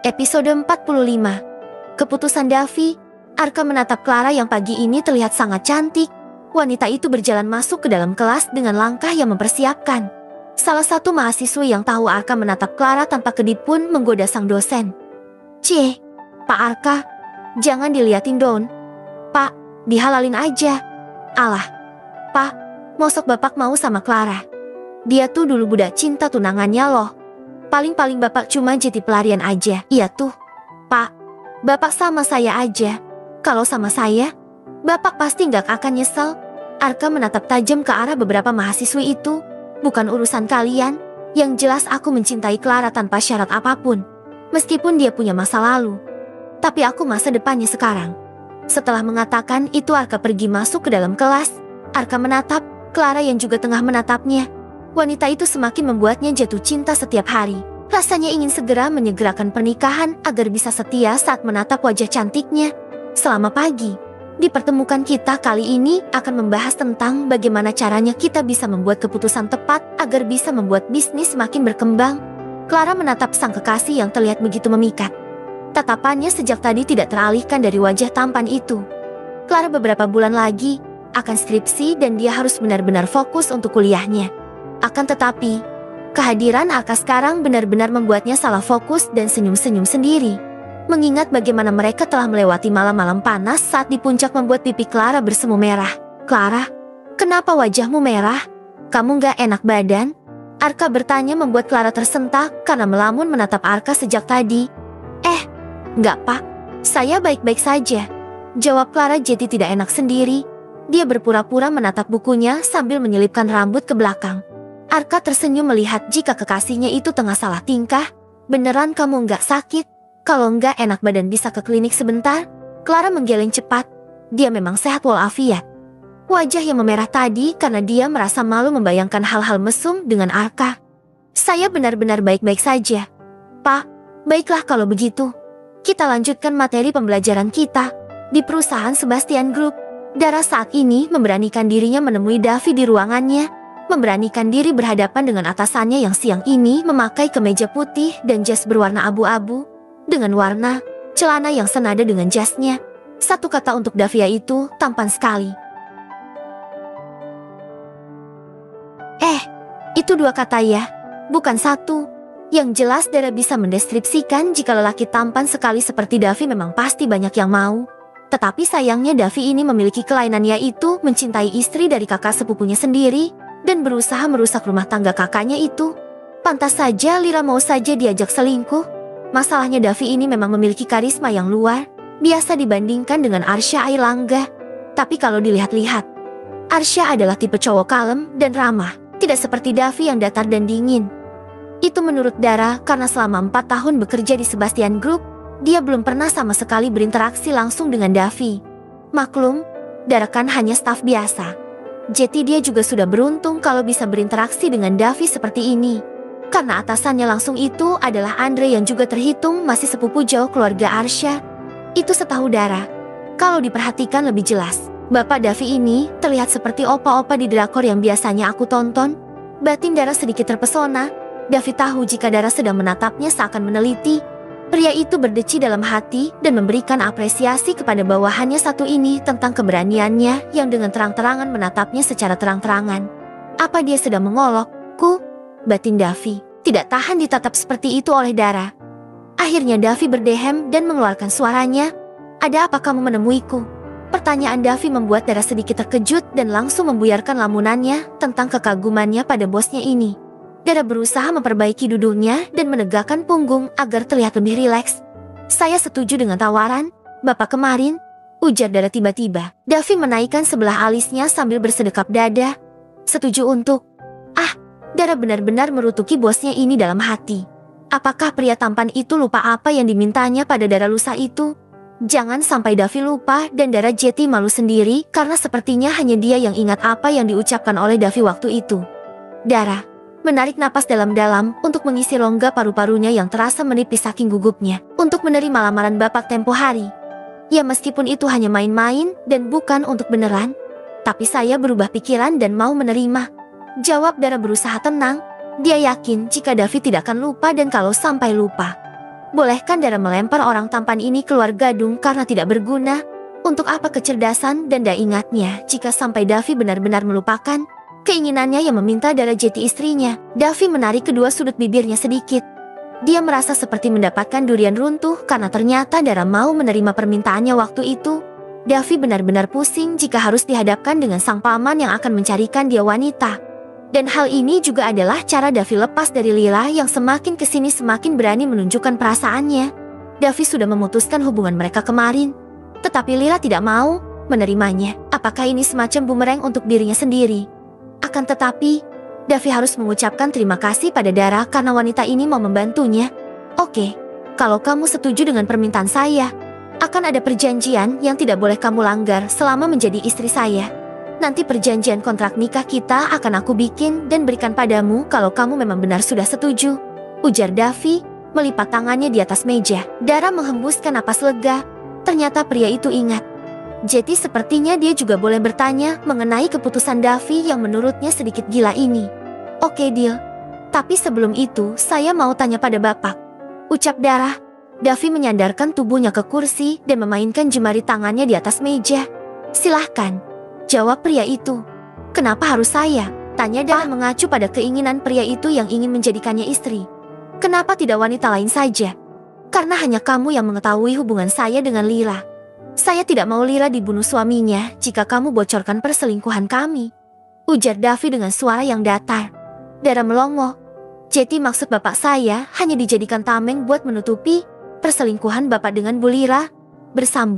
Episode 45. Keputusan Davi. Arka menatap Clara yang pagi ini terlihat sangat cantik. Wanita itu berjalan masuk ke dalam kelas dengan langkah yang mempersiapkan. Salah satu mahasiswi yang tahu Arka menatap Clara tanpa kedip pun menggoda sang dosen. "Cie, Pak Arka, jangan diliatin Don. Pak, dihalalin aja." "Alah, Pak, mosok Bapak mau sama Clara? Dia tuh dulu budak cinta tunangannya loh. Paling-paling Bapak cuma jadi pelarian aja." "Iya tuh, Pak. Bapak sama saya aja. Kalau sama saya, Bapak pasti nggak akan nyesel." Arka menatap tajam ke arah beberapa mahasiswi itu. "Bukan urusan kalian. Yang jelas aku mencintai Clara tanpa syarat apapun. Meskipun dia punya masa lalu. Tapi aku masa depannya sekarang." Setelah mengatakan itu Arka pergi masuk ke dalam kelas. Arka menatap Clara yang juga tengah menatapnya. Wanita itu semakin membuatnya jatuh cinta setiap hari. Rasanya ingin segera menyegerakan pernikahan agar bisa setia saat menatap wajah cantiknya. Selama pagi, di pertemuan kita kali ini akan membahas tentang bagaimana caranya kita bisa membuat keputusan tepat agar bisa membuat bisnis semakin berkembang. Clara menatap sang kekasih yang terlihat begitu memikat. Tatapannya sejak tadi tidak teralihkan dari wajah tampan itu. Clara beberapa bulan lagi akan skripsi dan dia harus benar-benar fokus untuk kuliahnya. Akan tetapi, kehadiran Arka sekarang benar-benar membuatnya salah fokus dan senyum-senyum sendiri. Mengingat bagaimana mereka telah melewati malam-malam panas saat di puncak membuat pipi Clara bersemu merah. "Clara, kenapa wajahmu merah? Kamu gak enak badan?" Arka bertanya membuat Clara tersentak karena melamun menatap Arka sejak tadi. Enggak Pak, saya baik-baik saja," jawab Clara jadi tidak enak sendiri. Dia berpura-pura menatap bukunya sambil menyelipkan rambut ke belakang. Arka tersenyum melihat jika kekasihnya itu tengah salah tingkah. "Beneran kamu nggak sakit? Kalau nggak enak badan bisa ke klinik sebentar?" Clara menggeleng cepat. Dia memang sehat walafiat. Wajah yang memerah tadi karena dia merasa malu membayangkan hal-hal mesum dengan Arka. "Saya benar-benar baik-baik saja, Pak." "Baiklah kalau begitu. Kita lanjutkan materi pembelajaran kita." Di perusahaan Sebastian Group, Dara saat ini memberanikan dirinya menemui Davi di ruangannya. Memberanikan diri berhadapan dengan atasannya yang siang ini memakai kemeja putih dan jas berwarna abu-abu dengan warna celana yang senada dengan jasnya. Satu kata untuk Davia itu tampan sekali. Itu dua kata ya, bukan satu. Yang jelas Dara bisa mendeskripsikan jika lelaki tampan sekali seperti Davi memang pasti banyak yang mau. Tetapi sayangnya Davi ini memiliki kelainan, yaitu mencintai istri dari kakak sepupunya sendiri dan berusaha merusak rumah tangga kakaknya itu. Pantas saja Lira mau saja diajak selingkuh. Masalahnya Davi ini memang memiliki karisma yang luar biasa dibandingkan dengan Arsya Airlangga. Tapi kalau dilihat-lihat, Arsya adalah tipe cowok kalem dan ramah, tidak seperti Davi yang datar dan dingin. Itu menurut Dara karena selama 4 tahun bekerja di Sebastian Group, dia belum pernah sama sekali berinteraksi langsung dengan Davi. Maklum, Dara kan hanya staf biasa. Jadi dia juga sudah beruntung kalau bisa berinteraksi dengan Davi seperti ini. Karena atasannya langsung itu adalah Andre yang juga terhitung masih sepupu jauh keluarga Arsya. Itu setahu Dara. Kalau diperhatikan lebih jelas, Bapak Davi ini terlihat seperti opa-opa di drakor yang biasanya aku tonton. Batin Dara sedikit terpesona. Davi tahu jika Dara sedang menatapnya seakan meneliti. Pria itu berdeci dalam hati dan memberikan apresiasi kepada bawahannya satu ini tentang keberaniannya yang dengan terang-terangan menatapnya secara terang-terangan. Apa dia sedang mengolokku? Batin Davi tidak tahan ditatap seperti itu oleh Dara. Akhirnya Davi berdehem dan mengeluarkan suaranya. "Ada apa kamu menemuiku?" Pertanyaan Davi membuat Dara sedikit terkejut dan langsung membuyarkan lamunannya tentang kekagumannya pada bosnya ini. Dara berusaha memperbaiki duduknya dan menegakkan punggung agar terlihat lebih rileks. "Saya setuju dengan tawaran Bapak kemarin," ujar Dara tiba-tiba. Davi menaikkan sebelah alisnya sambil bersedekap dada. "Setuju untuk?" Dara benar-benar merutuki bosnya ini dalam hati. Apakah pria tampan itu lupa apa yang dimintanya pada Dara lusa itu? Jangan sampai Davi lupa dan Dara jadi malu sendiri karena sepertinya hanya dia yang ingat apa yang diucapkan oleh Davi waktu itu. Dara menarik napas dalam-dalam untuk mengisi rongga paru-parunya yang terasa menipis saking gugupnya untuk menerima lamaran Bapak tempo hari. Ya meskipun itu hanya main-main dan bukan untuk beneran, tapi saya berubah pikiran dan mau menerima, jawab Dara berusaha tenang. Dia yakin jika Davi tidak akan lupa dan kalau sampai lupa, Bolehkan Dara melempar orang tampan ini keluar gadung karena tidak berguna? Untuk apa kecerdasan dan daya ingatnya jika sampai Davi benar-benar melupakan keinginannya yang meminta Dara jadi istrinya? Davi menarik kedua sudut bibirnya sedikit. Dia merasa seperti mendapatkan durian runtuh karena ternyata Dara mau menerima permintaannya waktu itu. Davi benar-benar pusing jika harus dihadapkan dengan sang paman yang akan mencarikan dia wanita. Dan hal ini juga adalah cara Davi lepas dari Lila yang semakin kesini semakin berani menunjukkan perasaannya. Davi sudah memutuskan hubungan mereka kemarin, tetapi Lila tidak mau menerimanya. Apakah ini semacam bumerang untuk dirinya sendiri? Akan tetapi, Davi harus mengucapkan terima kasih pada Dara karena wanita ini mau membantunya. Oke, kalau kamu setuju dengan permintaan saya, akan ada perjanjian yang tidak boleh kamu langgar selama menjadi istri saya. Nanti perjanjian kontrak nikah kita akan aku bikin dan berikan padamu kalau kamu memang benar sudah setuju, ujar Davi, melipat tangannya di atas meja. Dara menghembuskan napas lega. Ternyata pria itu ingat. Jadi sepertinya dia juga boleh bertanya mengenai keputusan Davi yang menurutnya sedikit gila ini. Oke, deal. Tapi sebelum itu, saya mau tanya pada Bapak, ucap Dara. Davi menyandarkan tubuhnya ke kursi dan memainkan jemari tangannya di atas meja. Silahkan, jawab pria itu. Kenapa harus saya? Tanya Dara mengacu pada keinginan pria itu yang ingin menjadikannya istri. Kenapa tidak wanita lain saja? Karena hanya kamu yang mengetahui hubungan saya dengan Lila. Saya tidak mau Lila dibunuh suaminya jika kamu bocorkan perselingkuhan kami, ujar Davi dengan suara yang datar. Dara melongo. Jadi maksud bapak saya hanya dijadikan tameng buat menutupi perselingkuhan bapak dengan Bu Lila? Bersambung.